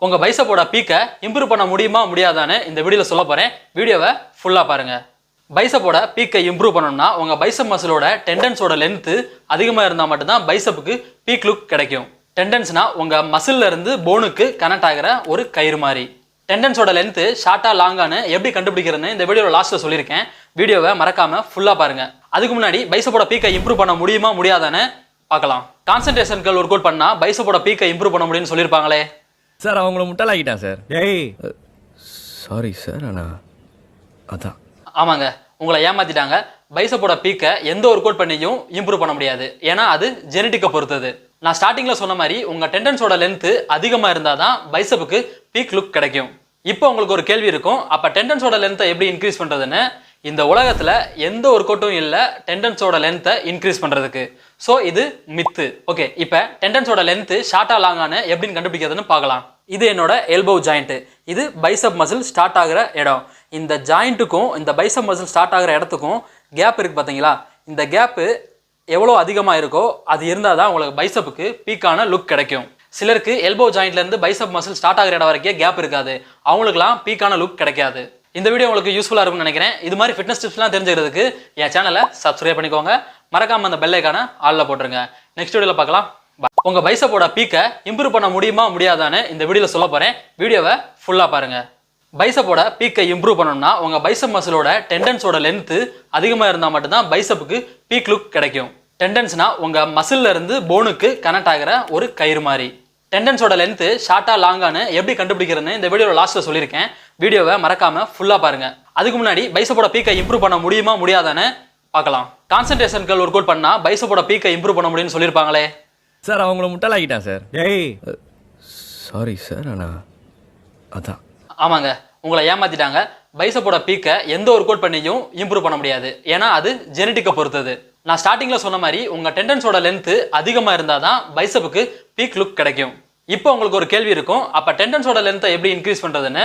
உங்க பைசப்போட பீக்கை இம்ப்ரூவ் பண்ண முடியுமா முடியாதான்னு இந்த வீடியோல சொல்ல போறேன். வீடியோவை ஃபுல்லா பாருங்க. பைசப்போட பீக்கை இம்ப்ரூவ் பண்ணணும்னா உங்க பைசப் மசிலோட டெண்டன்ஸோட லென்த் அதிகமா இருந்தா மட்டும்தான் பைசப்புக்கு பீக் லுக் கிடைக்கும். டெண்டன்ஸ்னா உங்க மசில்ல இருந்து போனுக்கு கனெக்ட் ஆகிற ஒரு கயிறு மாதிரி. டெண்டன்ஸோட லென்த் ஷார்ட்டா லாங்கானு எப்படி கண்டுபிடிக்கிறதுன்னு இந்த வீடியோல லாஸ்ட்ல சொல்லியிருக்கேன். வீடியோவை மறக்காம ஃபுல்லா பாருங்க. அதுக்கு முன்னாடி பைசப்போட பீக்கை இம்ப்ரூவ் பண்ண முடியுமா முடியாதான்னு பார்க்கலாம். கான்சன்ட்ரேஷன் கர்ல் ஒர்க் அவுட் பண்ணா பைசப்போட பீக்கை இம்ப்ரூவ் பண்ண முடியும்னு சொல்லியிருப்பாங்களே சார். அவங்கள முட்டாளாக்கிட்டான் சார். டேய் சாரி சார். ஆனா அதான் ஆமாங்க, உங்களை ஏமாத்திட்டாங்க. பைசப்போட பீக்கை எந்த ஒர்க் அவுட் பண்ணியும் இம்ப்ரூவ் பண்ண முடியாது. ஏன்னா அது ஜெனட்டிக்கை பொறுத்தது. நான் ஸ்டார்டிங்ல சொன்ன மாதிரி உங்க டெண்டன்ஸோட லென்த் அதிகமா இருந்தாதான் பைசப்புக்கு பீக் லுக் கிடைக்கும். இப்போ உங்களுக்கு ஒரு கேள்வி இருக்கும், அப்ப டெண்டன்ஸோட லென்த்தை எப்படி இன்க்ரீஸ் பண்றதுன்னு. இந்த உலகத்துல எந்த ஒர்க் அவுட்டும் இல்லை டெண்டன்ஸோட லென்த்தை இன்க்ரீஸ் பண்றதுக்கு. ஸோ இது மித்து. ஓகே, இப்போ டெண்டன்ஸோட லென்த் ஷார்ட்டா லாங்கானு எப்படின்னு கண்டுபிடிக்கிறதுன்னு பார்க்கலாம். இது என்னோட எல்போ ஜாயிண்ட். இது பைசப் மசில் ஸ்டார்ட் ஆகிற இடம். இந்த ஜாயிண்ட்டுக்கும் இந்த பைசப் மசில் ஸ்டார்ட் ஆகிற இடத்துக்கும் கேப் இருக்கு பார்த்தீங்களா? இந்த கேப்பு எவ்வளோ அதிகமாக இருக்கோ அது இருந்தால் தான் உங்களுக்கு பைசப்புக்கு பீக்கான லுக் கிடைக்கும். சிலருக்கு எல்போ ஜாயிண்ட்லேருந்து பைசப் மசில் ஸ்டார்ட் ஆகிற இடம் வரைக்கும் கேப் இருக்காது. அவங்களுக்குலாம் பீக்கான லுக் கிடைக்காது. இந்த வீடியோ உங்களுக்கு யூஸ்ஃபுல்லாக இருக்கும்னு நினைக்கிறேன். இது மாதிரி ஃபிட்னஸ் டிப்ஸ்லாம் தெரிஞ்சுக்கிறதுக்கு என் சேனலை சப்ஸ்கிரைப் பண்ணிக்கோங்க. மறக்காம அந்த பெல் ஐகானை ஆல்ல போட்டுருங்க. நெக்ஸ்ட் வீடியோவில் பார்க்கலாம். உங்க பைசப்போட பீக்கை இம்ப்ரூவ் பண்ண முடியுமா முடியாதான்னு இந்த வீடியோல சொல்ல போறேன். வீடியோவை ஃபுல்லா பாருங்க. பைசப்போட பீக்கை இம்ப்ரூவ் பண்ணணும்னா உங்க பைசப் மசிலோட டெண்டன்ஸோட லென்த் அதிகமா இருந்தா மட்டும்தான் பைசப்புக்கு பீக் லுக் கிடைக்கும். டெண்டன்ஸ்னா உங்க மசில்ல இருந்து போனுக்கு கனெக்ட் ஆகிற ஒரு கயிறு மாதிரி. டெண்டன்ஸோட லென்த் ஷார்ட்டா லாங்கானு எப்படி கண்டுபிடிக்கிறதுன்னு இந்த வீடியோல லாஸ்ட்ல சொல்லியிருக்கேன். வீடியோவை மறக்காம ஃபுல்லா பாருங்க. அதுக்கு முன்னாடி பைசப்போட பீக்கை இம்ப்ரூவ் பண்ண முடியுமா முடியாதான்னு பார்க்கலாம். கான்சன்ட்ரேஷன் கர்ல் ஒர்க் அவுட் பண்ணா பைசப்போட பீக்கை இம்ப்ரூவ் பண்ண முடியும்னு சொல்லியிருப்பாங்களே சார். அவங்கள முட்டாளாக்கிட்டான் சார். டேய் சாரி சார். ஆனா அதான் ஆமாங்க, உங்களை ஏமாத்திட்டாங்க. பைசப்போட பீக்கை எந்த ஒர்க் அவுட் பண்ணியும் இம்ப்ரூவ் பண்ண முடியாது. ஏன்னா அது ஜெனட்டிக்கை பொறுத்தது. நான் ஸ்டார்டிங்ல சொன்ன மாதிரி உங்க டெண்டன்ஸோட லென்த் அதிகமா இருந்தாதான் பைசப்புக்கு பீக் லுக் கிடைக்கும். இப்போ உங்களுக்கு ஒரு கேள்வி இருக்கும், அப்ப டெண்டன்ஸோட லென்த்தை எப்படி இன்க்ரீஸ் பண்றதுன்னு.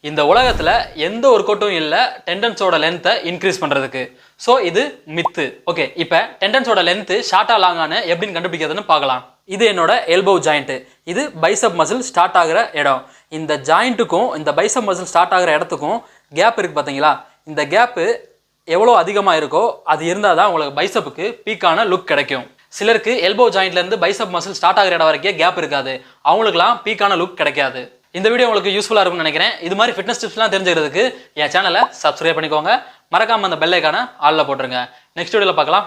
இந்த உலகத்துல எந்த ஒர்க் அவுட்டும் இல்லை டெண்டன்ஸோட லென்த்தை இன்க்ரீஸ் பண்றதுக்கு. ஸோ இது மித்து. ஓகே, இப்போ டெண்டன்ஸோட லென்த் ஷார்ட்டா லாங்கானு எப்படின்னு கண்டுபிடிக்கிறதுன்னு பார்க்கலாம். இது என்னோட எல்போ ஜாயிண்ட். இது பைசப் மசில் ஸ்டார்ட் ஆகிற இடம். இந்த ஜாயிண்ட்டுக்கும் இந்த பைசப் மசில் ஸ்டார்ட் ஆகிற இடத்துக்கும் கேப் இருக்கு பார்த்தீங்களா? இந்த கேப்பு எவ்வளோ அதிகமாக இருக்கோ அது இருந்தால் தான் உங்களுக்கு பைசப்புக்கு பீக்கான லுக் கிடைக்கும். சிலருக்கு எல்போ ஜாயிண்ட்லேருந்து பைசப் மசில் ஸ்டார்ட் ஆகிற இடம் வரைக்கும் கேப் இருக்காது. அவங்களுக்குலாம் பீக்கான லுக் கிடைக்காது. இந்த வீடியோ உங்களுக்கு யூஸ்ஃபுல்லாக இருக்கும்னு நினைக்கிறேன். இது மாதிரி ஃபிட்னஸ் டிப்ஸ்லாம் தெரிஞ்சுக்கிறதுக்கு என் சேனலை சப்ஸ்கிரைப் பண்ணிக்கோங்க. மறக்காம அந்த பெல் ஐகானை ஆல்ல போட்டுருங்க. நெக்ஸ்ட் வீடியோவில் பார்க்கலாம்.